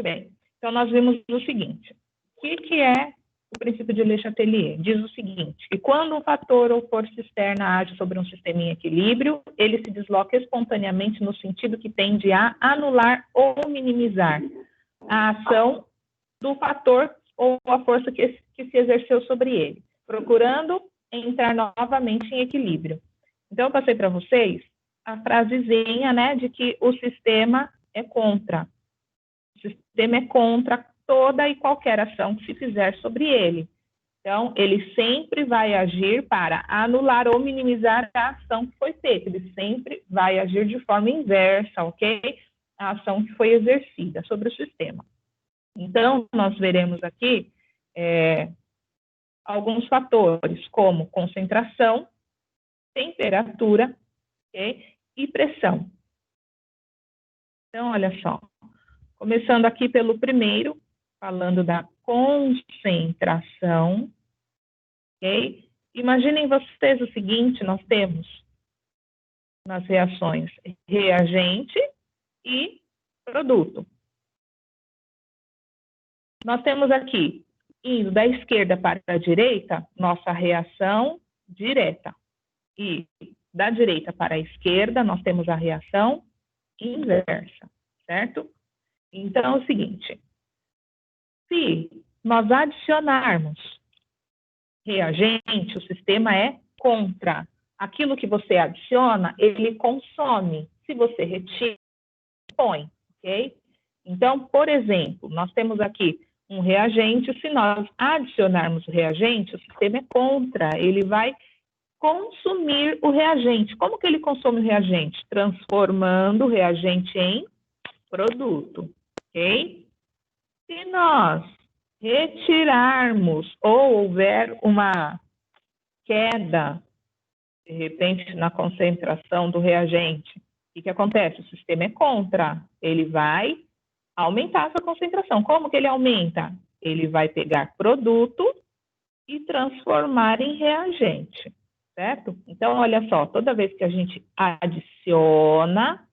bem. Então, nós vimos o seguinte. O que é o princípio de Le Chatelier? Diz o seguinte, que quando um fator ou força externa age sobre um sistema em equilíbrio, ele se desloca espontaneamente no sentido que tende a anular ou minimizar a ação do fator ou a força que se exerceu sobre ele, procurando entrar novamente em equilíbrio. Então, eu passei para vocês a frasezinha, né, de que o sistema é contra. O sistema é contra toda e qualquer ação que se fizer sobre ele. Então, ele sempre vai agir para anular ou minimizar a ação que foi feita. Ele sempre vai agir de forma inversa, ok? A ação que foi exercida sobre o sistema. Então, nós veremos aqui alguns fatores, como concentração, temperatura, okay? E pressão. Então, olha só. Começando aqui pelo primeiro, falando da concentração, ok? Imaginem vocês o seguinte, nós temos nas reações reagente e produto. Nós temos aqui, indo da esquerda para a direita, nossa reação direta. E da direita para a esquerda, nós temos a reação inversa, certo? Então, é o seguinte, se nós adicionarmos reagente, o sistema é contra. Aquilo que você adiciona, ele consome. Se você retira, põe, ok? Então, por exemplo, nós temos aqui um reagente, se nós adicionarmos o reagente, o sistema é contra, ele vai consumir o reagente. Como que ele consome o reagente? Transformando o reagente em produto, ok? Se nós retirarmos ou houver uma queda, de repente, na concentração do reagente, o que acontece? O sistema é contra, ele vai aumentar essa concentração. Como que ele aumenta? Ele vai pegar produto e transformar em reagente, certo? Então, olha só, toda vez que a gente adiciona,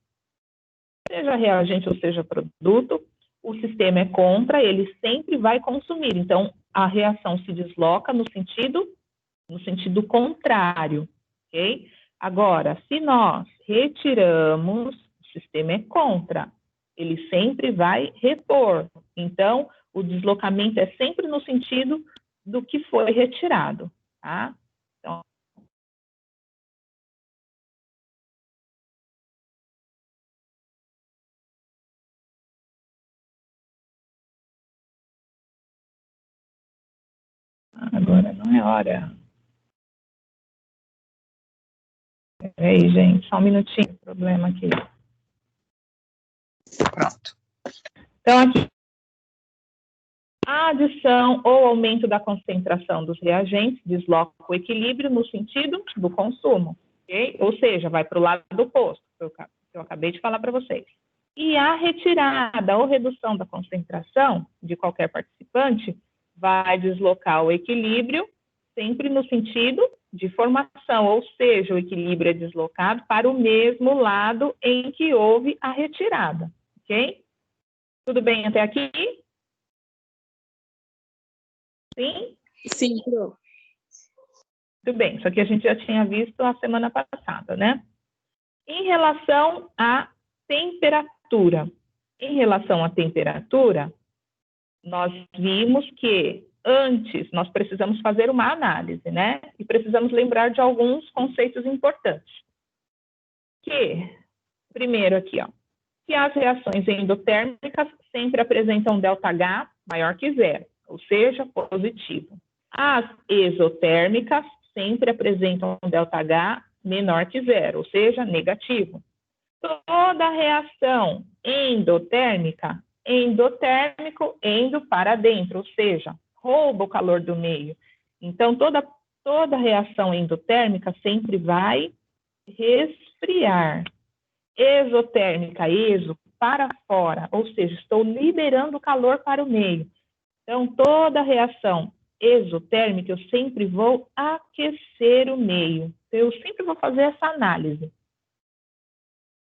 seja reagente ou seja produto, o sistema é contra, ele sempre vai consumir. Então, a reação se desloca no sentido contrário, ok? Agora, se nós retiramos, o sistema é contra, ele sempre vai repor. Então, o deslocamento é sempre no sentido do que foi retirado, tá? Então, agora não é hora. Peraí, gente, só um minutinho, problema aqui. Pronto. Então, aqui, a adição ou aumento da concentração dos reagentes desloca o equilíbrio no sentido do consumo, ok? Ou seja, vai para o lado oposto, que eu acabei de falar para vocês. E a retirada ou redução da concentração de qualquer participante vai deslocar o equilíbrio sempre no sentido de formação, ou seja, o equilíbrio é deslocado para o mesmo lado em que houve a retirada, ok? Tudo bem até aqui? Sim? Sim, Pro. Tudo bem, isso aqui a gente já tinha visto a semana passada, né? Em relação à temperatura. Em relação à temperatura, nós vimos que antes nós precisamos fazer uma análise, né? E precisamos lembrar de alguns conceitos importantes. Que, primeiro aqui, ó, que as reações endotérmicas sempre apresentam ΔH maior que zero, ou seja, positivo. As exotérmicas sempre apresentam ΔH menor que zero, ou seja, negativo. Toda reação endotérmica, endotérmico, endo para dentro, ou seja, rouba o calor do meio. Então, toda reação endotérmica sempre vai resfriar. Exotérmica, exo, para fora, ou seja, estou liberando calor para o meio. Então, toda reação exotérmica, eu sempre vou aquecer o meio. Eu sempre vou fazer essa análise.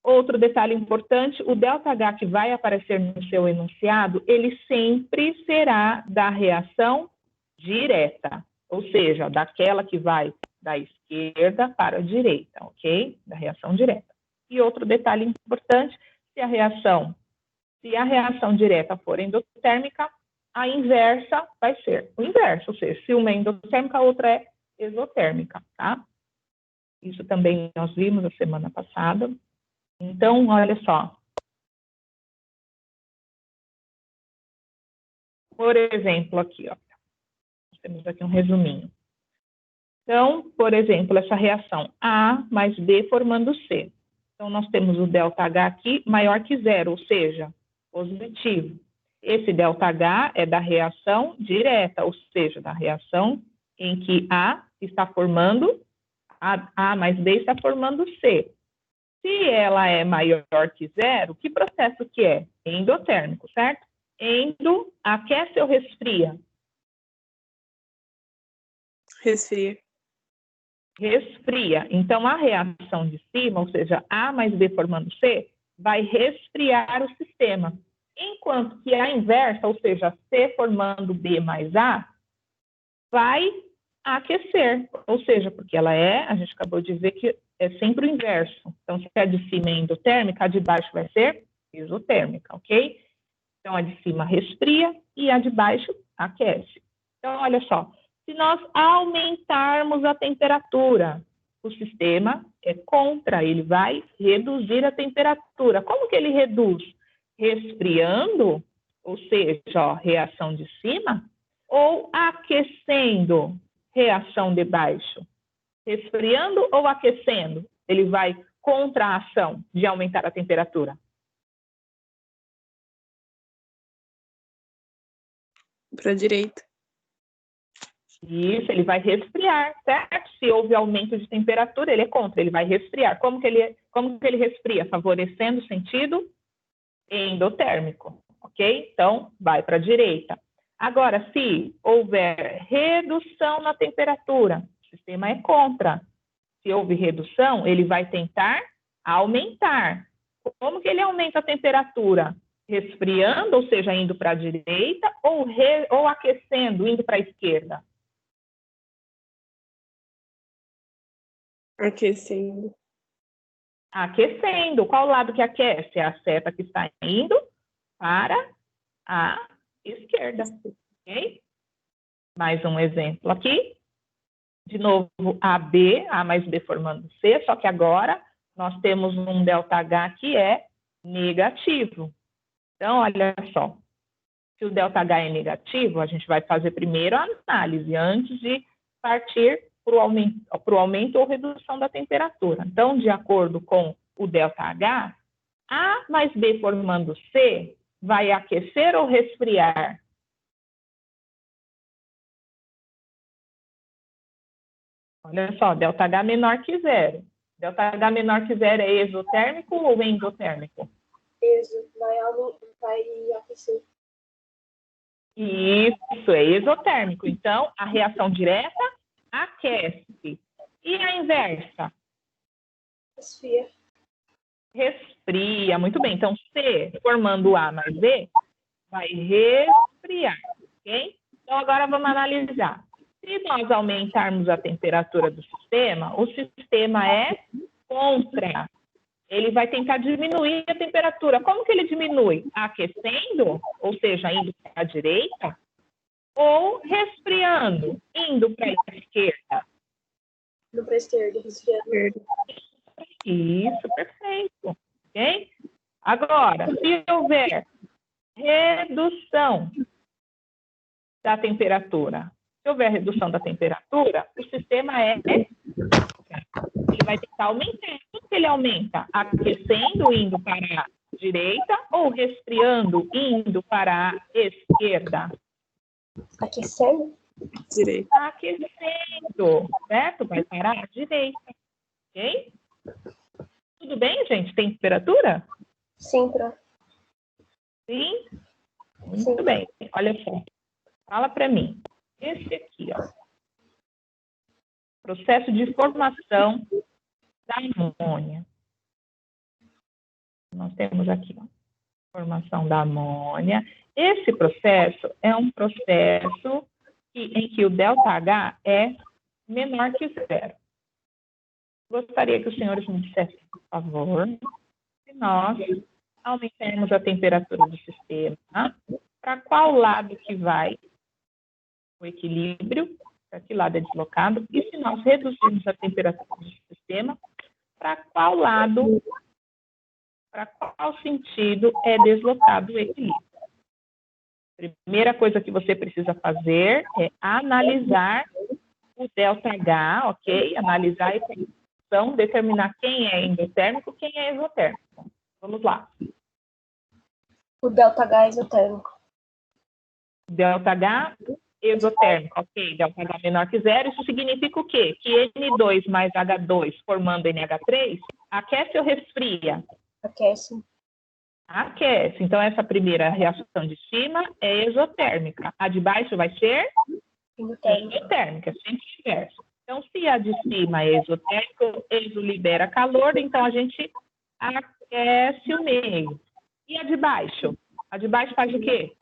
Outro detalhe importante, o ΔH que vai aparecer no seu enunciado, ele sempre será da reação direta, ou seja, daquela que vai da esquerda para a direita, ok? Da reação direta. E outro detalhe importante, se a reação direta for endotérmica, a inversa vai ser o inverso, ou seja, se uma é endotérmica, a outra é exotérmica, tá? Isso também nós vimos a semana passada. Então, olha só. Por exemplo, aqui, ó. Temos aqui um resuminho. Então, por exemplo, essa reação A mais B formando C. Então, nós temos o ΔH aqui maior que zero, ou seja, positivo. Esse ΔH é da reação direta, ou seja, da reação em que A está formando, A mais B está formando C. Se ela é maior que zero, que processo que é? Endotérmico, certo? Endo aquece ou resfria? Resfria. Resfria. Então, a reação de cima, ou seja, A mais B formando C, vai resfriar o sistema. Enquanto que a inversa, ou seja, C formando B mais A, vai aquecer. Ou seja, porque ela a gente acabou de ver que é sempre o inverso. Então, se a de cima é endotérmica, a de baixo vai ser exotérmica, ok? Então, a de cima resfria e a de baixo aquece. Então, olha só, se nós aumentarmos a temperatura, o sistema é contra, ele vai reduzir a temperatura. Como que ele reduz? Resfriando, ou seja, ó, reação de cima, ou aquecendo, reação de baixo? Resfriando ou aquecendo? Ele vai contra a ação de aumentar a temperatura. Para a direita. Isso, ele vai resfriar, certo? Se houve aumento de temperatura, ele é contra, ele vai resfriar. Como que ele resfria? Favorecendo o sentido endotérmico, ok? Então, vai para a direita. Agora, se houver redução na temperatura, o sistema é contra. Se houve redução, ele vai tentar aumentar. Como que ele aumenta a temperatura? Resfriando, ou seja, indo para a direita, ou aquecendo, indo para a esquerda? Aquecendo. Aquecendo. Qual lado que aquece? É a seta que está indo para a esquerda. Ok? Mais um exemplo aqui. De novo, AB, A mais B formando C, só que agora nós temos um ΔH que é negativo. Então, olha só. Se o ΔH é negativo, a gente vai fazer primeiro a análise, antes de partir para o aumento ou redução da temperatura. Então, de acordo com o ΔH, A mais B formando C vai aquecer ou resfriar? Olha só, ΔH menor que zero. ΔH menor que zero é exotérmico ou endotérmico? Vai aquecer. Isso, é exotérmico. Então, a reação direta aquece. E a inversa? Resfria. Resfria. Muito bem. Então, C formando A mais B vai resfriar, ok? Então, agora vamos analisar. Se nós aumentarmos a temperatura do sistema, o sistema é contra. Ele vai tentar diminuir a temperatura. Como que ele diminui? Aquecendo, ou seja, indo para a direita, ou resfriando, indo para a esquerda? Indo para a esquerda, resfriando. Isso, perfeito. Ok? Agora, se houver redução da temperatura, se houver redução da temperatura, o sistema ele vai tentar aumentar. Como que ele aumenta? Aquecendo, indo para a direita, ou resfriando, indo para a esquerda? Aquecendo? Direita. Aquecendo, certo? Vai para a direita, ok? Tudo bem, gente? Tem temperatura? Sim, para. Sim? Muito Sim. bem. Olha só. Fala para mim. Esse aqui, ó. Processo de formação da amônia. Nós temos aqui, ó, formação da amônia. Esse processo é um processo em que o ΔH é menor que zero. Gostaria que os senhores me dissessem, por favor, se nós aumentarmos a temperatura do sistema, para qual lado que vai o equilíbrio, para que lado é deslocado, e se nós reduzirmos a temperatura do sistema, para qual lado, para qual sentido é deslocado o equilíbrio. Primeira coisa que você precisa fazer é analisar o ΔH, ok? Analisar essa equação, determinar quem é endotérmico e quem é exotérmico. Vamos lá. O ΔH é isotérmico. ΔH exotérmico, ok? ΔH menor que zero, isso significa o quê? Que N2 mais H2 formando NH3 aquece ou resfria? Aquece. Aquece. Então, essa primeira reação de cima é exotérmica. A de baixo vai ser endotérmica, sempre inverso. Então, se a de cima é exotérmica, o exo libera calor, então a gente aquece o meio. E a de baixo? A de baixo faz o quê?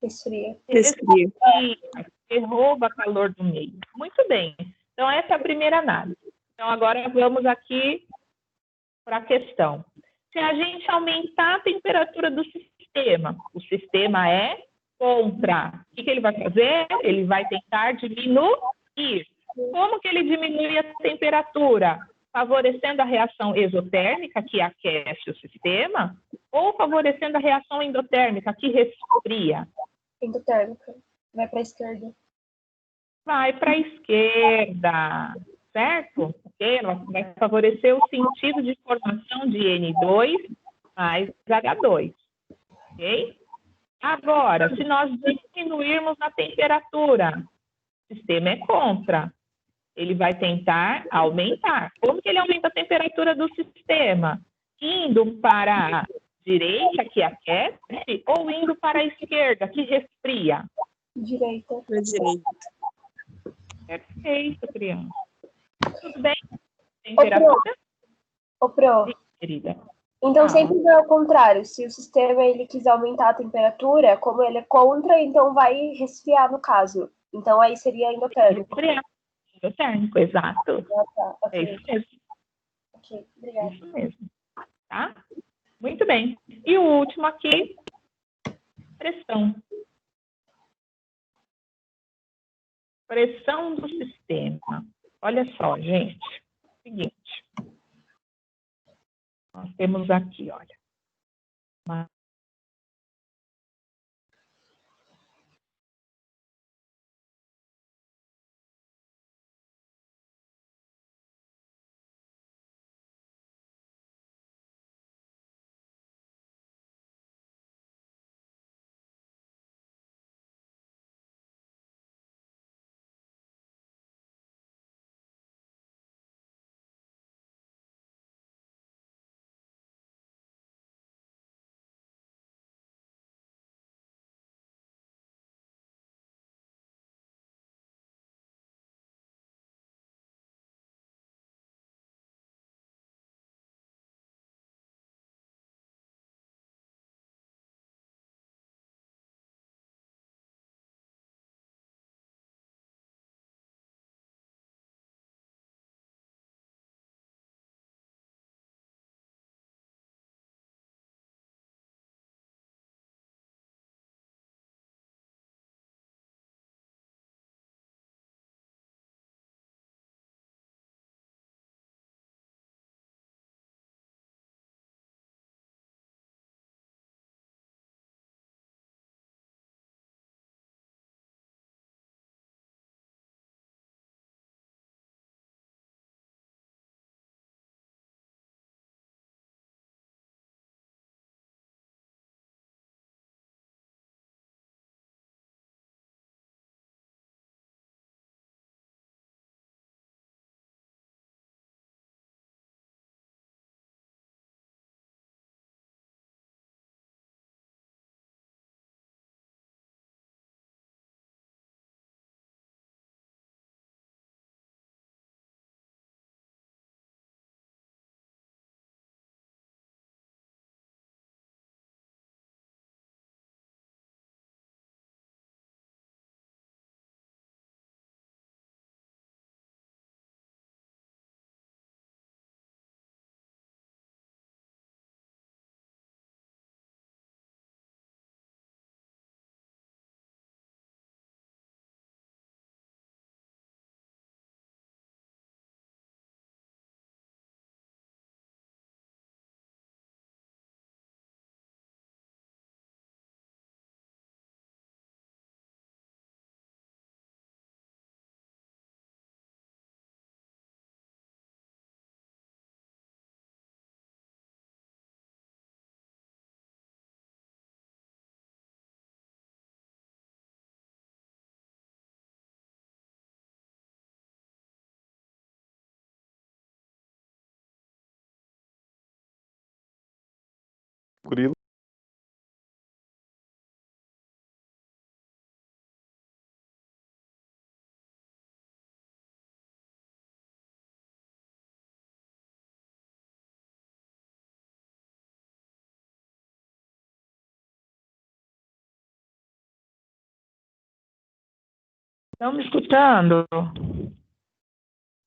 Resfria. Resfria. Você rouba calor do meio. Muito bem. Então, essa é a primeira análise. Então, agora vamos aqui para a questão. Se a gente aumentar a temperatura do sistema, o sistema é contra. O que ele vai fazer? Ele vai tentar diminuir. Como que ele diminui a temperatura? Favorecendo a reação exotérmica, que aquece o sistema, ou favorecendo a reação endotérmica, que resfria? Endotérmica. Vai para a esquerda. Vai para a esquerda, certo? Ok? Ela vai favorecer o sentido de formação de N2 mais H2, ok? Agora, se nós diminuirmos a temperatura, o sistema é contra. Ele vai tentar aumentar. Como que ele aumenta a temperatura do sistema? Indo para a direita, que aquece, ou indo para a esquerda, que resfria? Direita. Para a direita. Perfeito, criança. Tudo bem? Temperatura? Ô, Pro. Querida. Então, Ah. sempre vai ao contrário. Se o sistema ele quiser aumentar a temperatura, como ele é contra, então vai resfriar no caso. Então, aí seria endotérmico. Resfriar. Endotérmico, exato. Ah, tá. É Ok. isso mesmo. Ok. Obrigada. Isso mesmo. Tá? Muito bem. E o último aqui, pressão. Pressão do sistema. Olha só, gente. Seguinte. Nós temos aqui, olha. Uma Murilo. Estão me escutando?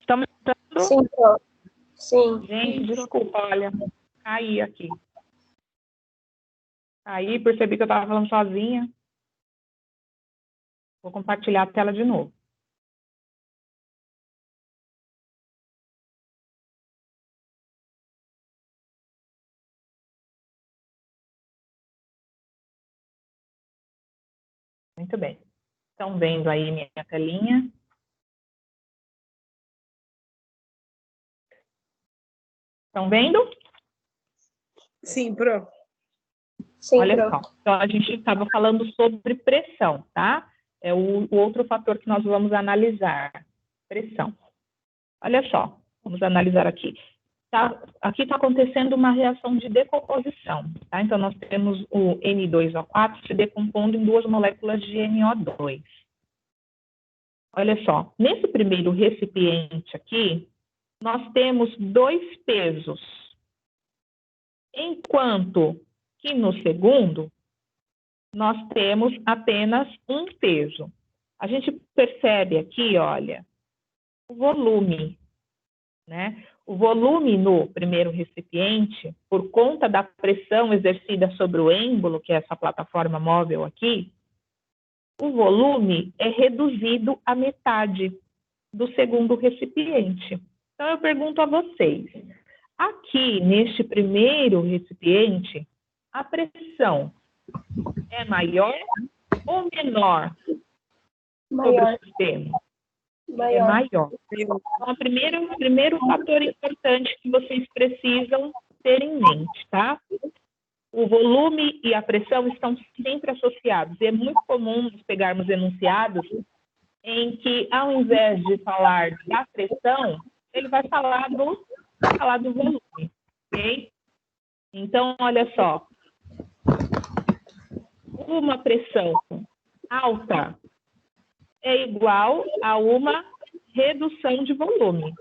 Estão me escutando? Sim, Pro. Sim. Gente, desculpa, olha, caí aqui. Aí percebi que eu estava falando sozinha. Vou compartilhar a tela de novo. Muito bem. Estão vendo aí minha telinha? Estão vendo? Sim, Pro. Sim, Olha Pro. só. Então, a gente estava falando sobre pressão, tá? É o outro fator que nós vamos analisar. Pressão. Olha só. Vamos analisar aqui. Aqui está acontecendo uma reação de decomposição, tá? Então, nós temos o N2O4 se decompondo em duas moléculas de NO2. Olha só, nesse primeiro recipiente aqui, nós temos dois pesos, enquanto que no segundo, nós temos apenas um peso. A gente percebe aqui, olha, o volume, né? O volume no primeiro recipiente, por conta da pressão exercida sobre o êmbolo, que é essa plataforma móvel aqui, o volume é reduzido à metade do segundo recipiente. Então, eu pergunto a vocês, aqui neste primeiro recipiente, a pressão é maior ou menor sobre Maior. o sistema? É Maior. maior. Então, o primeiro fator importante que vocês precisam ter em mente, tá? O volume e a pressão estão sempre associados. E é muito comum nós pegarmos enunciados em que, ao invés de falar da pressão, ele vai falar do volume, ok? Então, olha só. Uma pressão alta é igual a uma redução de volume.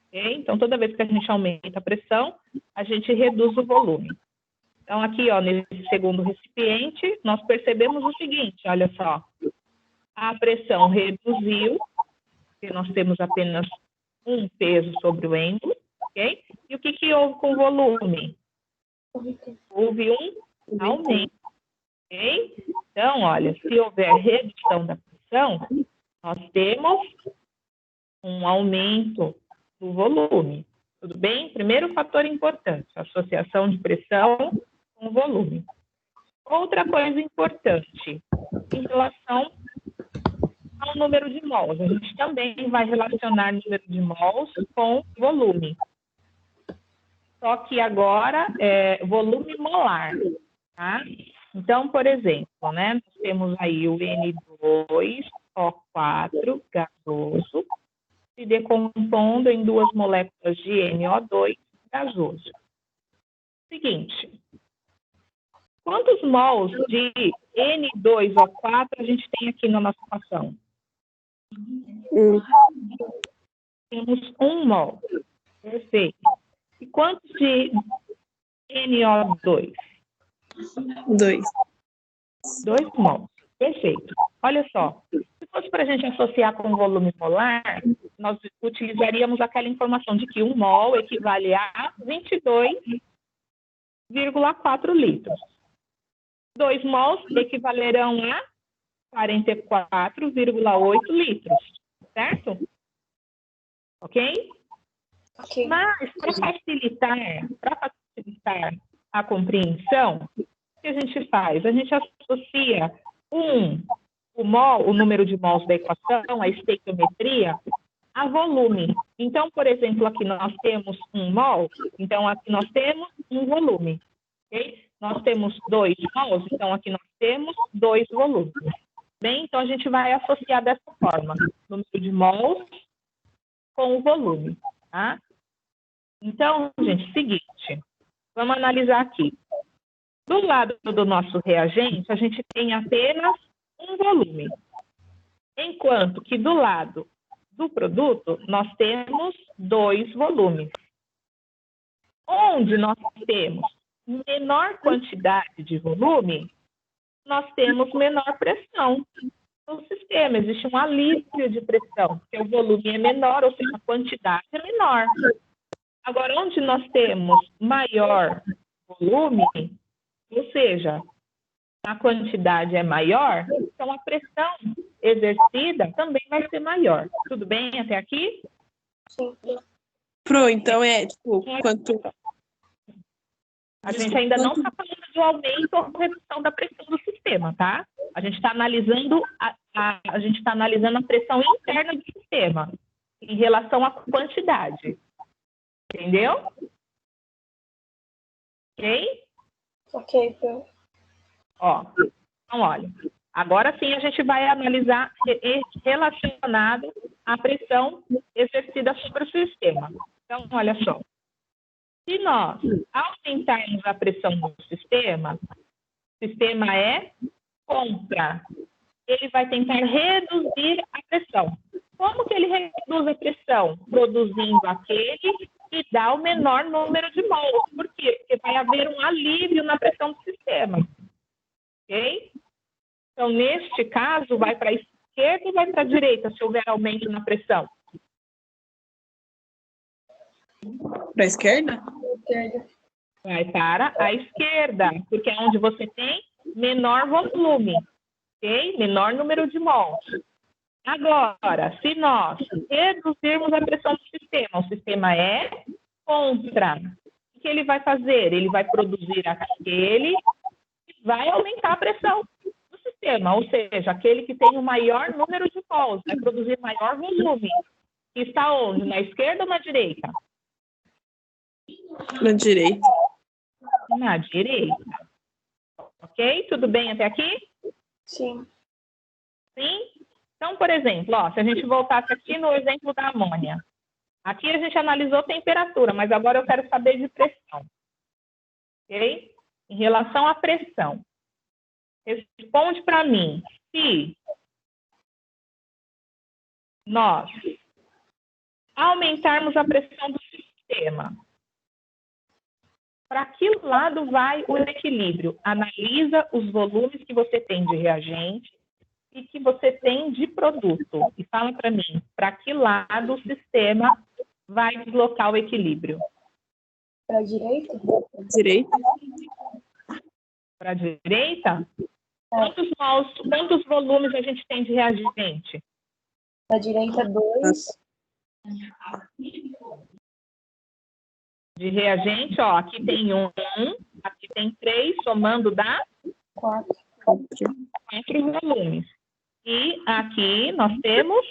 Okay? Então, toda vez que a gente aumenta a pressão, a gente reduz o volume. Então, aqui, ó, nesse segundo recipiente, nós percebemos o seguinte, olha só. A pressão reduziu, porque nós temos apenas um peso sobre o êmbolo, ok? E o que houve com o volume? Houve um aumento, ok? Então, olha, se houver redução da pressão, nós temos um aumento do volume. Tudo bem? Primeiro fator importante, associação de pressão com volume. Outra coisa importante, em relação ao número de mols. A gente também vai relacionar número de mols com volume. Só que agora é volume molar, tá? Então, por exemplo, né, nós temos aí o N2O4 gasoso se decompondo em duas moléculas de NO2 gasoso. Seguinte, quantos mols de N2O4 a gente tem aqui na nossa equação? Temos 1 mol. Perfeito. E quantos de NO2? 2. 2 mols. Perfeito. Olha só, se fosse para a gente associar com o volume molar, nós utilizaríamos aquela informação de que 1 mol equivale a 22,4 litros. 2 mols equivalerão a 44,8 litros, certo? Ok? Ok. Mas, para facilitar a compreensão, o que a gente faz? A gente associa o mol, o número de mols da equação, a estequiometria, a volume. Então, por exemplo, aqui nós temos 1 mol, então aqui nós temos um volume. Okay? Nós temos 2 mols, então aqui nós temos 2 volumes. Bem, então a gente vai associar dessa forma, o número de mols com o volume, tá? Então, gente, seguinte, vamos analisar aqui. Do lado do nosso reagente, a gente tem apenas um volume. Enquanto que do lado do produto, nós temos 2 volumes. Onde nós temos menor quantidade de volume, nós temos menor pressão no sistema. Existe um alívio de pressão, porque o volume é menor, ou seja, a quantidade é menor. Agora, onde nós temos maior volume, ou seja, a quantidade é maior, então a pressão exercida também vai ser maior. Tudo bem até aqui? Sim. Pro, então tipo, quanto... A gente ainda não está falando de aumento ou redução da pressão do sistema, tá? A gente está analisando a pressão interna do sistema em relação à quantidade. Entendeu? Ok? Ok, Pro. Ó, então, olha. Agora sim a gente vai analisar relacionado à pressão exercida sobre o sistema. Então, olha só. Se nós aumentarmos a pressão do sistema, o sistema é contra. Ele vai tentar reduzir a pressão. Como que ele reduz a pressão? Produzindo aquele que dá o menor número de mols. Por quê? Porque vai haver um alívio na pressão do sistema. Ok? Então, neste caso, vai para a esquerda ou vai para a direita, se houver aumento na pressão? Para a esquerda? Esquerda. Vai para a esquerda, porque é onde você tem menor volume, ok? Menor número de mols. Agora, se nós reduzirmos a pressão do sistema, o sistema é contra. O que ele vai fazer? Ele vai produzir aquele que vai aumentar a pressão do sistema, ou seja, aquele que tem o maior número de mols, vai produzir maior volume. Que está onde? Na esquerda ou na direita? Na direita. Na direita. Ok? Tudo bem até aqui? Sim. Sim? Então, por exemplo, ó, se a gente voltasse aqui no exemplo da amônia. Aqui a gente analisou temperatura, mas agora eu quero saber de pressão. Ok? Em relação à pressão. Responde para mim se nós aumentarmos a pressão do sistema. Para que lado vai o equilíbrio? Analisa os volumes que você tem de reagente e que você tem de produto. E fala para mim, para que lado o sistema vai deslocar o equilíbrio? Para a direita? Direita. Para a direita? Quantos volumes a gente tem de reagente? Para a direita, 2. De reagente, ó, aqui tem 1, aqui tem 3, somando dá 4. 4 volumes. E aqui nós temos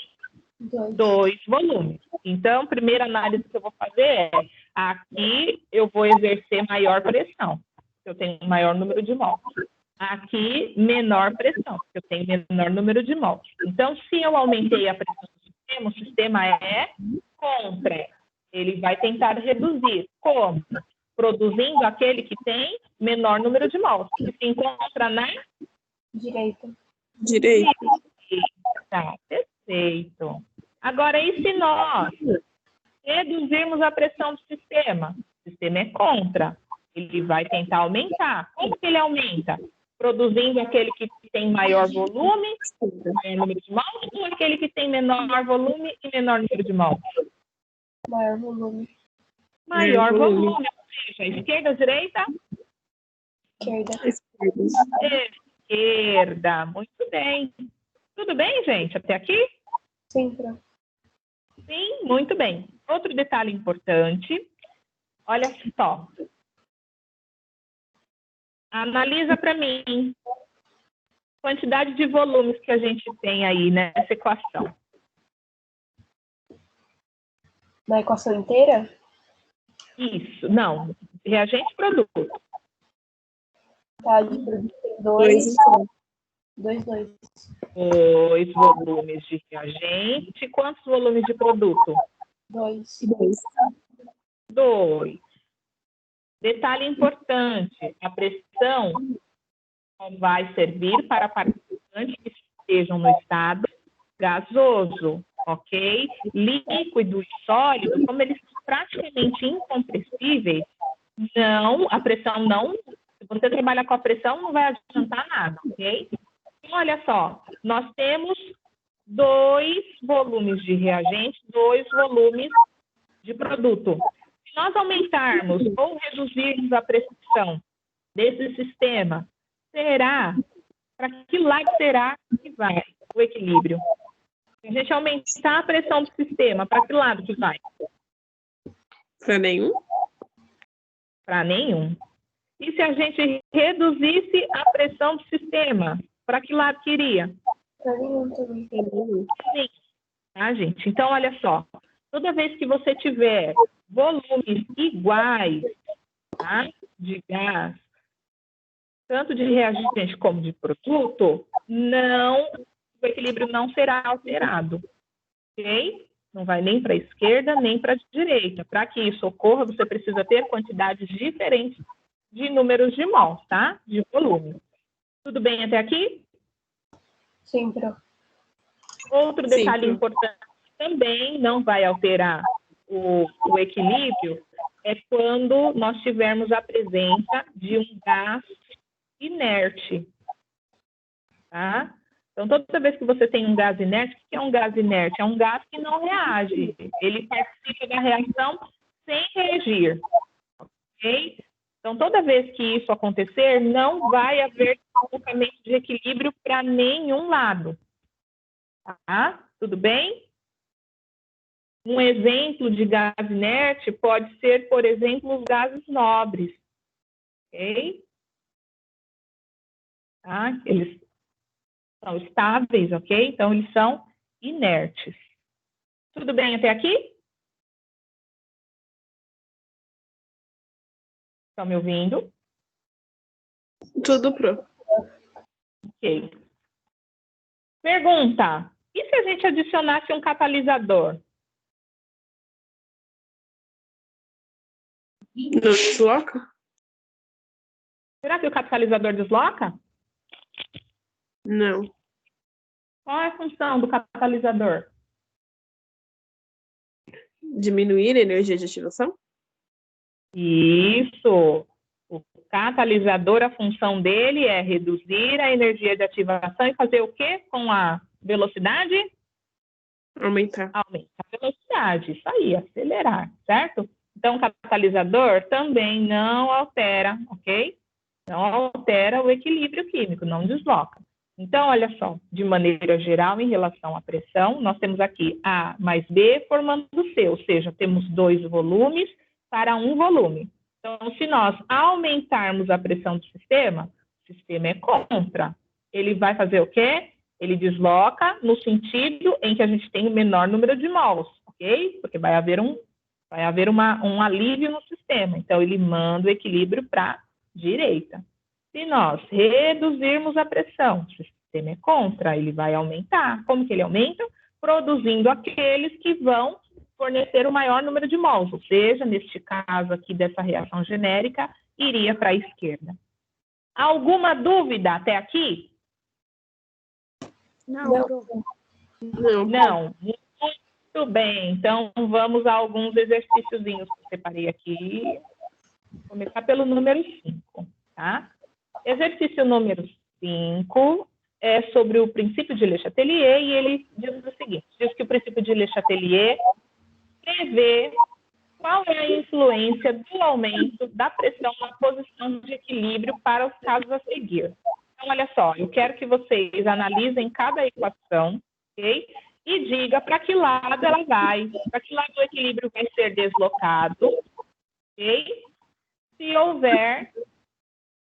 2. 2 volumes. Então, a primeira análise que eu vou fazer é, aqui eu vou exercer maior pressão, porque eu tenho maior número de mols. Aqui, menor pressão, porque eu tenho menor número de mols. Então, se eu aumentei a pressão do sistema, o sistema é contra. Ele vai tentar reduzir. Como? Produzindo aquele que tem menor número de mols, que se encontra na Direita. Direita. Tá, perfeito. Agora, e se nós reduzirmos a pressão do sistema? O sistema é contra. Ele vai tentar aumentar. Como que ele aumenta? Produzindo aquele que tem maior volume, maior número de mols, ou aquele que tem menor volume e menor número de mols? Maior volume. Maior volume, ou seja, esquerda ou direita? Esquerda. Esquerda, muito bem. Tudo bem, gente, até aqui? Sim, Pro. Sim, muito bem. Outro detalhe importante, olha só. Analisa para mim quantidade de volumes que a gente tem aí nessa equação. Na equação inteira? Isso, não. Reagente e produto. Tá, de produto tem 2 2. então. 2, 2. 2 volumes de reagente. Quantos volumes de produto? 2. 2. 2. Detalhe importante, a pressão vai servir para participantes que estejam no estado gasoso, ok? Líquido e sólido, como eles são praticamente incompressíveis, a pressão não, se você trabalhar com a pressão, não vai adiantar nada, ok? Então, olha só, nós temos 2 volumes de reagente, 2 volumes de produto. Se nós aumentarmos ou reduzirmos a pressão desse sistema, para que lado será que vai o equilíbrio? Se a gente aumentar a pressão do sistema, para que lado que vai? Para nenhum? Para nenhum. E se a gente reduzisse a pressão do sistema, para que lado que iria? Para nenhum também. Sim. Tá, gente? Então, olha só. Toda vez que você tiver volumes iguais, tá, de gás, tanto de reagente como de produto, o equilíbrio não será alterado, ok? Não vai nem para a esquerda, nem para a direita. Para que isso ocorra, você precisa ter quantidades diferentes de números de mols, tá? De volume. Tudo bem até aqui? Sim, Pro. Outro detalhe importante também não vai alterar o equilíbrio é quando nós tivermos a presença de um gás inerte, tá? Então, toda vez que você tem um gás inerte, o que é um gás inerte? É um gás que não reage. Ele participa da reação sem reagir, ok? Então, toda vez que isso acontecer, não vai haver deslocamento de equilíbrio para nenhum lado, tá? Tudo bem? Um exemplo de gás inerte pode ser, por exemplo, os gases nobres, ok? Tá? Eles são estáveis, ok? Então, eles são inertes. Tudo bem até aqui? Estão me ouvindo? Tudo, Pro. Ok. Pergunta: e se a gente adicionasse um catalisador? Não desloca? Será que o catalisador desloca? Não. Qual é a função do catalisador? Diminuir a energia de ativação? Isso. O catalisador, a função dele é reduzir a energia de ativação e fazer o quê com a velocidade? Aumentar. Aumentar a velocidade. Isso aí, acelerar, certo? Então, o catalisador também não altera, ok? Não altera o equilíbrio químico, não desloca. Então, olha só, de maneira geral, em relação à pressão, nós temos aqui A mais B formando C, ou seja, temos 2 volumes para um volume. Então, se nós aumentarmos a pressão do sistema, o sistema é contra. Ele vai fazer o quê? Ele desloca no sentido em que a gente tem o menor número de mols, ok? Porque vai haver um alívio no sistema. Então, ele manda o equilíbrio para a direita. Se nós reduzirmos a pressão, o sistema é contra, ele vai aumentar. Como que ele aumenta? Produzindo aqueles que vão fornecer o maior número de mols, ou seja, neste caso aqui dessa reação genérica, iria para a esquerda. Alguma dúvida até aqui? Não. Não. Muito bem. Então, vamos a alguns exercíciozinhos que eu separei aqui. Vou começar pelo número 5, tá? Exercício número 5 é sobre o princípio de Le Chatelier e ele diz o seguinte, diz que o princípio de Le Chatelier prevê qual é a influência do aumento da pressão na posição de equilíbrio para os casos a seguir. Então, olha só, eu quero que vocês analisem cada equação, ok? E diga para que lado ela vai, para que lado o equilíbrio vai ser deslocado, ok? Se houver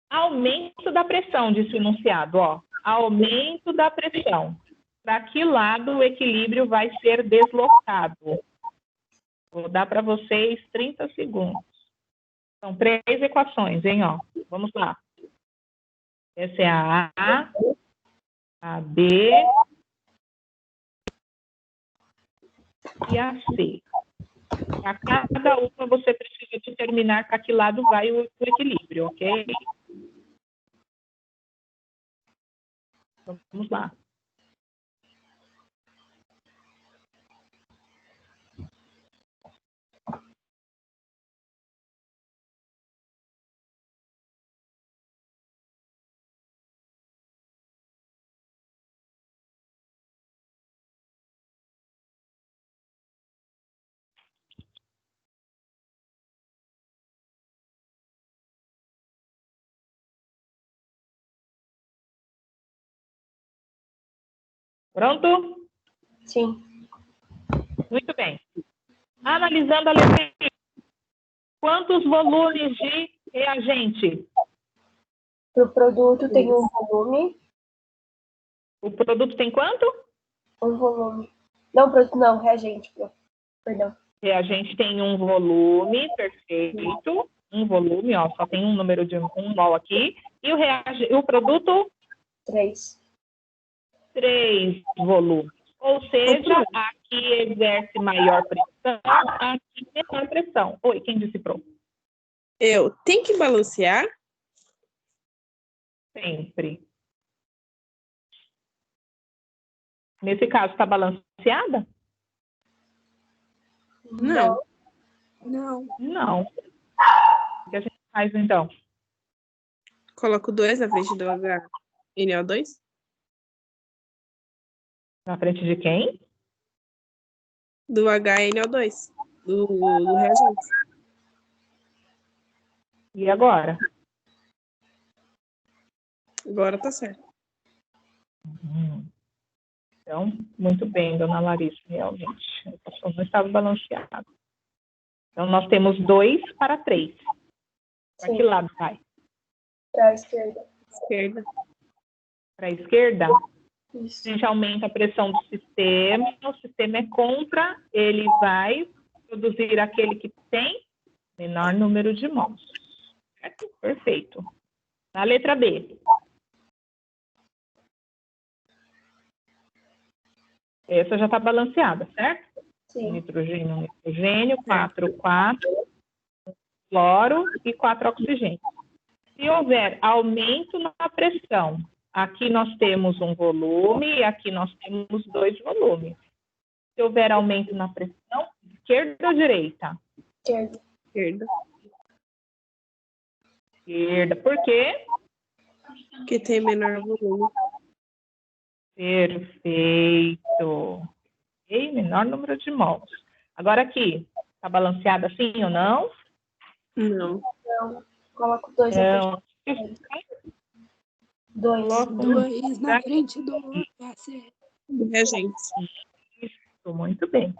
aumento da pressão, disse o enunciado, ó, aumento da pressão. Para que lado o equilíbrio vai ser deslocado? Vou dar para vocês 30 segundos. São 3 equações, hein, ó. Vamos lá. Essa é a A, B e a C. Para cada uma você precisa de determinar para que lado vai o equilíbrio, ok? Vamos lá. Pronto? Sim. Muito bem. Analisando a letra I, quantos volumes de reagente? Para o produto tem um volume. O produto tem quanto? Um volume. Não, produto não, reagente. Perdão. Reagente tem um volume, perfeito. Um volume, ó, só tem um número de um mol aqui. E o produto? 3. 3 volumes. Ou seja, aqui exerce maior pressão, aqui menor pressão. Oi, quem disse pro? Eu tenho que balancear? Sempre. Nesse caso, está balanceada? Não. Não. O que a gente faz, então? Coloco 2 na frente do HNO2? Na frente de quem? Do HNO2. Do reagente. E agora? Agora tá certo. Então, muito bem, dona Larissa, realmente. A equação não estava balanceada. Então, nós temos 2 para 3. Para que lado vai? Para a esquerda. Esquerda. Para a esquerda? Isso. A gente aumenta a pressão do sistema, o sistema é contra, ele vai produzir aquele que tem menor número de mols. Certo? Perfeito. Na letra B. Essa já está balanceada, certo? Sim. Nitrogênio, 4, 4, cloro e 4 oxigênio. Se houver aumento na pressão, aqui nós temos um volume e aqui nós temos 2 volumes. Se houver aumento na pressão, esquerda ou direita? Esquerda. Esquerda. Esquerda. Por quê? Que tem menor volume. Perfeito. E menor número de mols. Agora aqui, está balanceada assim ou não? Não. Não. Coloco 2 Não. 2. Coloco 2 na frente do HC. Do reagente. isso, muito bem.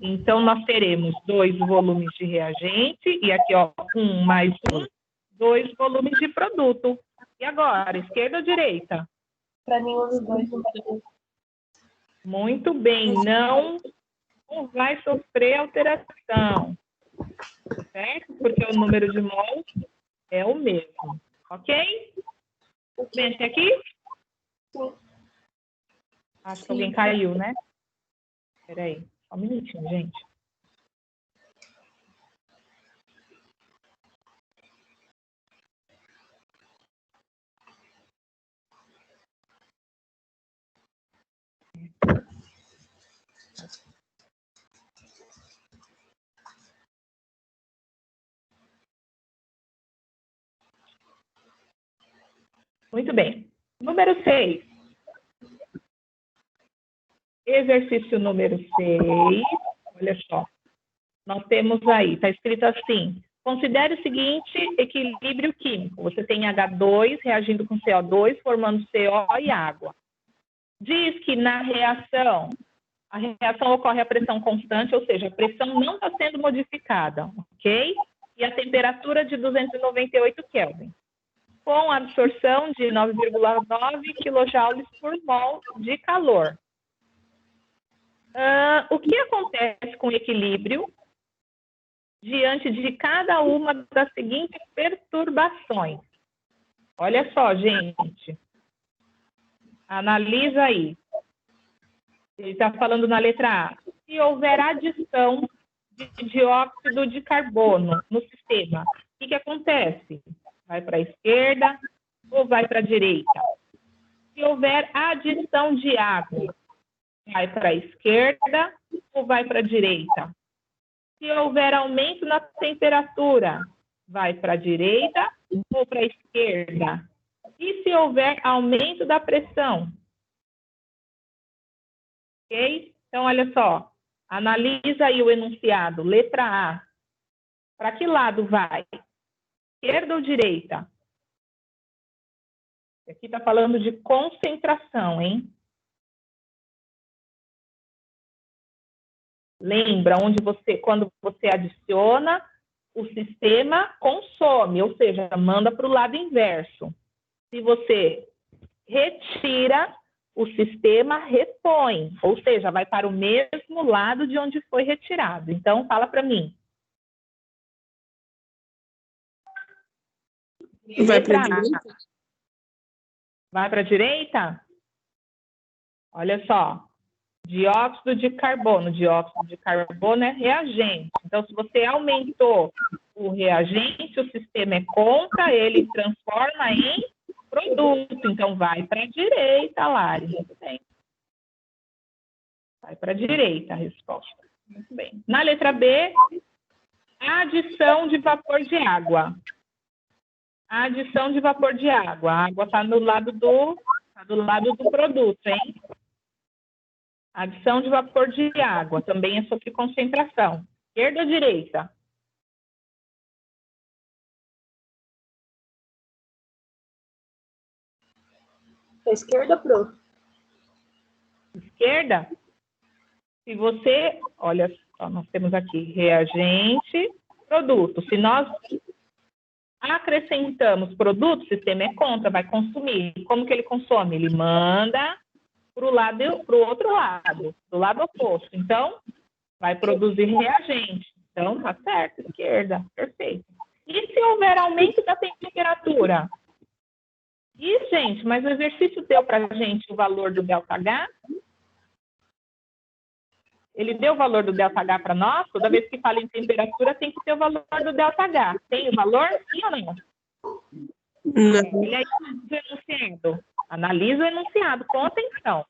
Então, nós teremos 2 volumes de reagente, e aqui, ó, 1 mais 1, 2 volumes de produto. E agora, esquerda ou direita? Para nenhum dos dois não vai ter. Muito bem, não vai sofrer alteração, certo? Porque o número de mols é o mesmo, ok? Bem, até aqui? Sim. Acho que alguém caiu, né? Espera aí, só um minutinho, gente. Muito bem. Número 6. Exercício número 6. Olha só. Nós temos aí, está escrito assim: considere o seguinte equilíbrio químico. Você tem H2 reagindo com CO2, formando CO e água. Diz que na reação, a reação ocorre a pressão constante, ou seja, a pressão não está sendo modificada, ok? E a temperatura de 298 Kelvin, com absorção de 9,9 kJ por mol de calor. O que acontece com o equilíbrio diante de cada uma das seguintes perturbações? Olha só, gente. Analisa aí. Ele está falando na letra A. Se houver adição de dióxido de carbono no sistema, o que acontece? Vai para a esquerda ou vai para a direita? Se houver adição de água, vai para a esquerda ou vai para a direita? Se houver aumento na temperatura, vai para a direita ou para a esquerda? E se houver aumento da pressão? Ok? Então, olha só. Analisa aí o enunciado. Letra A. Para que lado vai? Esquerda ou direita? Aqui está falando de concentração, hein? Lembra quando você adiciona, o sistema consome, ou seja, manda para o lado inverso. Se você retira, o sistema repõe, ou seja, vai para o mesmo lado de onde foi retirado. Então, fala para mim. Vai para a direita? Vai para a direita? Olha só. Dióxido de carbono. Dióxido de carbono é reagente. Então, se você aumentou o reagente, o sistema é contra, ele transforma em produto. Então, vai para a direita, Lari. Muito bem. Vai para a direita a resposta. Muito bem. Na letra B, adição de vapor de água. Adição de vapor de água. A água está do lado do produto, hein? Adição de vapor de água. Também é sobre concentração. Esquerda ou direita? A esquerda, Pro. Esquerda? Se você... Olha só, nós temos aqui reagente, produto. Se nós acrescentamos produto, o sistema é contra, vai consumir. Como que ele consome? Ele manda para o outro lado, do lado oposto. Então, vai produzir reagente. Então, tá certo, esquerda, perfeito. E se houver aumento da temperatura? E, gente, mas o exercício deu para a gente o valor do ΔH? Ele deu o valor do ΔH para nós? Toda vez que fala em temperatura, tem que ter o valor do ΔH. Tem o valor? Sim ou não? Não. Ele é enunciado. Analisa o enunciado, com atenção.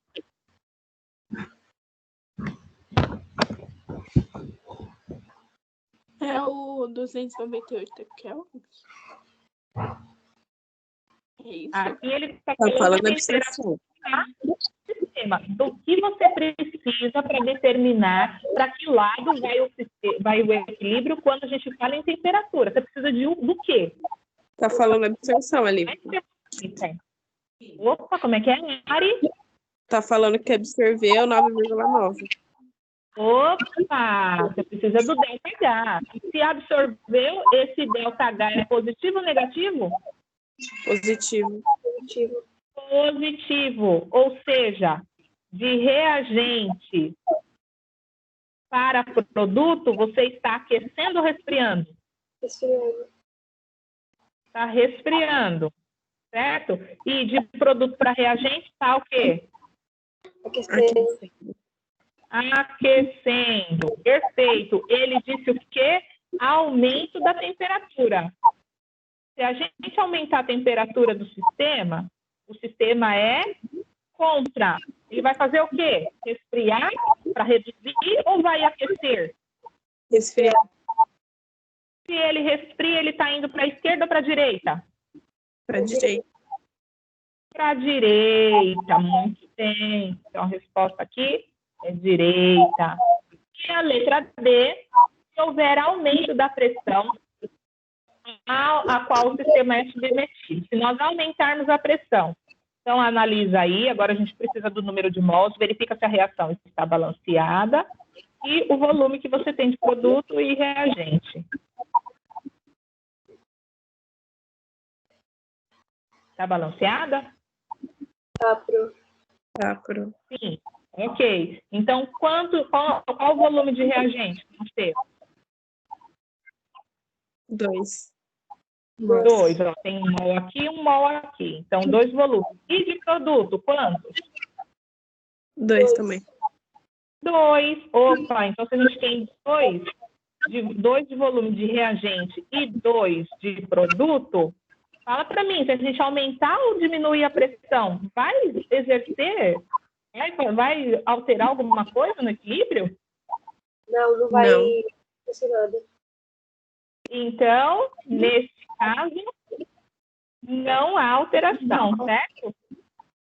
É o 298 kelvins. É isso? Aqui ele está Tá falando da a absorção. temperatura do sistema. Do que você precisa para determinar para que lado vai o equilíbrio quando a gente fala em temperatura. Você precisa do quê? Tá falando da absorção ali. Opa, como é que é, Ari? Tá falando que absorver é o 9,9. Opa, você precisa do ΔH. Se absorveu, esse ΔH é positivo ou negativo? Positivo. Positivo, ou seja, de reagente para produto, você está aquecendo ou resfriando? Resfriando. Está resfriando, certo? E de produto para reagente está o quê? Aquecendo. Aquecendo, perfeito. Ele disse o quê? Aumento da temperatura. Se a gente aumentar a temperatura do sistema, o sistema é contra. Ele vai fazer o quê? Resfriar para reduzir ou vai aquecer? Resfriar. Se ele resfria, ele está indo para a esquerda ou para a direita? Para a direita. Para a direita, muito bem. Então, a resposta aqui é direita. E a letra D, se houver aumento da pressão a qual o sistema é submetido. Se nós aumentarmos a pressão, então analisa aí, agora a gente precisa do número de mols, verifica se a reação está balanceada e o volume que você tem de produto e reagente. Está balanceada? Tá, Pro. Sim. Ok. Então, qual o volume de reagente que nós temos? 2. 2. Ó, tem um mol aqui e um mol aqui. Então, 2 volumes. E de produto, quantos? 2 também. 2. Opa, então se a gente tem 2, 2 de volume de reagente e 2 de produto, fala para mim, se a gente aumentar ou diminuir a pressão, vai exercer, vai alterar alguma coisa no equilíbrio? Não vai Não. acontecer nada. Então, nesse caso, não há alteração, certo?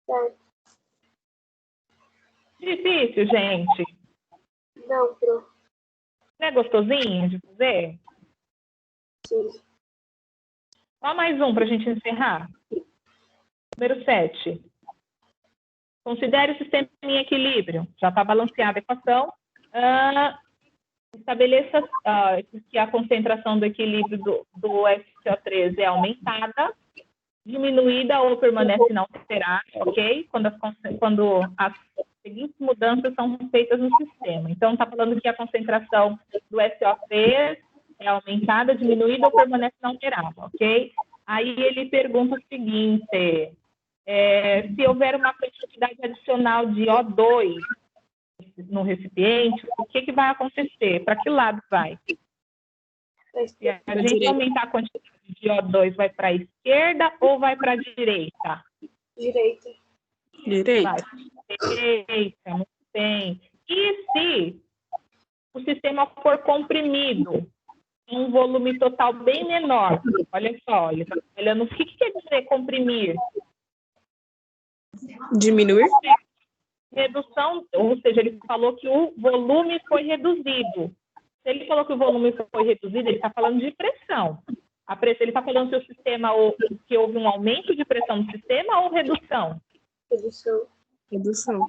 Certo. Difícil, gente. Não, Pro. Não é gostosinho de fazer? Sim. Só mais um para a gente encerrar. Número 7. Considere o sistema em equilíbrio. Já está balanceada a equação. Estabeleça que a concentração do equilíbrio do SO3 é aumentada, diminuída ou permanece inalterada, ok? Quando as seguintes mudanças são feitas no sistema. Então, está falando que a concentração do SO3 é aumentada, diminuída ou permanece inalterada, ok? Aí ele pergunta o seguinte, se houver uma quantidade adicional de O2 no recipiente, o que vai acontecer? Para que lado vai? Se a gente aumentar a quantidade de O2, vai para a esquerda ou vai para a direita? Direita. Direito. Vai para a direita, muito bem. E se o sistema for comprimido, um volume total bem menor? Olha só, ele está olhando o que quer dizer comprimir? Diminuir. Redução, ou seja, ele falou que o volume foi reduzido. Se ele falou que o volume foi reduzido, ele está falando de pressão. A pressão, ele está falando se o sistema, que houve um aumento de pressão no sistema ou redução? Redução. Redução.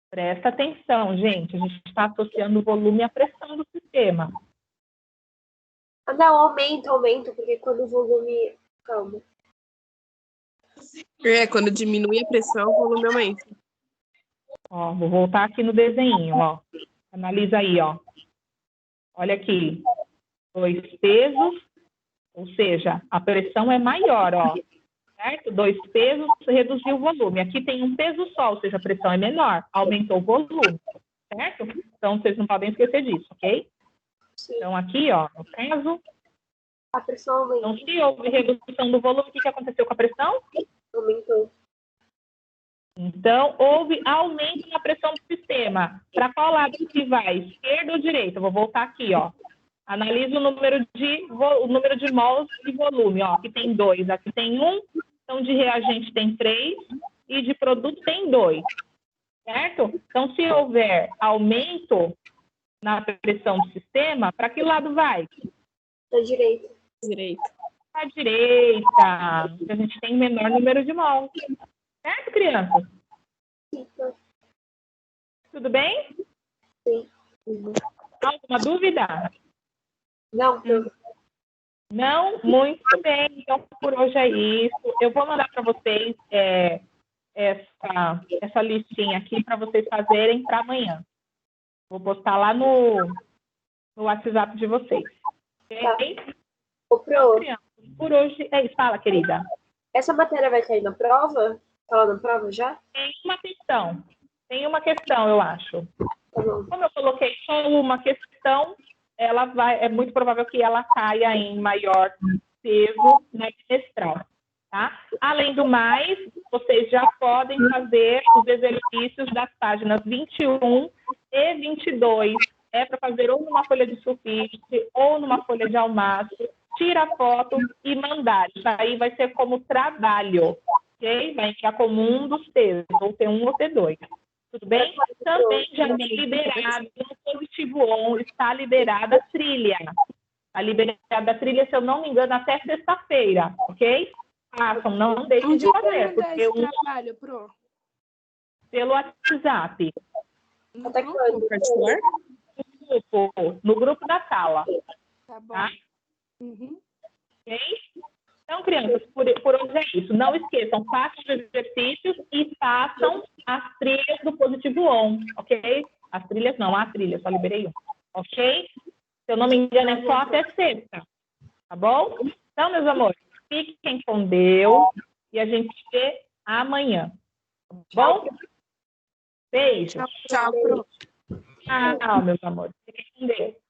Presta atenção, gente. A gente está associando o volume à pressão do sistema. Ah, não, aumenta, porque quando o volume... Calma. Quando diminui a pressão, o volume aumenta. Ó, vou voltar aqui no desenho, ó. Analisa aí, ó. Olha aqui. 2 pesos, ou seja, a pressão é maior, ó. Certo? 2 pesos reduziu o volume. Aqui tem um peso só, ou seja, a pressão é menor. Aumentou o volume, certo? Então, vocês não podem esquecer disso, ok? Sim. Então, aqui, ó, no caso, A pressão aumenta. então, se houve redução do volume, o que aconteceu com a pressão? Aumentou. Então, houve aumento na pressão do sistema. Para qual lado que vai? Esquerda ou direita? Vou voltar aqui, ó. Analisa o número de mols de volume, ó. Aqui tem 2, aqui tem 1. Então, de reagente tem 3 e de produto tem 2. Certo? Então, se houver aumento na pressão do sistema, para que lado vai? Da direita. Direito. Para a direita, porque a gente tem menor número de mols. Certo, crianças? Sim. Tudo bem? Sim. Alguma dúvida? Não, Pro. Não? Muito bem. Então, por hoje é isso. Eu vou mandar para vocês essa listinha aqui para vocês fazerem para amanhã. Vou postar lá no WhatsApp de vocês. Ok? Ô, Pro, Por hoje é isso. Fala, querida. essa matéria vai cair na prova? Tá lá na prova já? Tem uma questão, eu acho. Tá bom. Como eu coloquei só uma questão, é muito provável que ela caia em maior peso na bimestral, tá? Além do mais, vocês já podem fazer os exercícios das páginas 21 e 22. É para fazer ou numa folha de sulfite ou numa folha de almaço. Tira a foto e mandar. Isso aí vai ser como trabalho, ok? Vai entrar como um dos textos, ou T1 ou T2. Tudo bem? Também já está liberado no positivo on, está liberada a trilha. Está liberada a trilha, se eu não me engano, até sexta-feira, ok? Façam, não deixem de Onde vai fazer, mandar porque esse trabalho, Pro? pelo WhatsApp, No Até grupo? quando? Particular? no grupo da sala, Tá bom. tá? Uhum. Ok? Então, crianças, por hoje é isso. Não esqueçam, façam os exercícios e façam as trilhas do positivo on, ok? As trilhas não, a trilha, só liberei um, ok? Se eu não me engano, é só até sexta, tá bom? Então, meus amores, fiquem com Deus e a gente se vê amanhã, tá bom? Beijo. Tchau, Pro. Tchau, meus amores. Fiquem com Deus.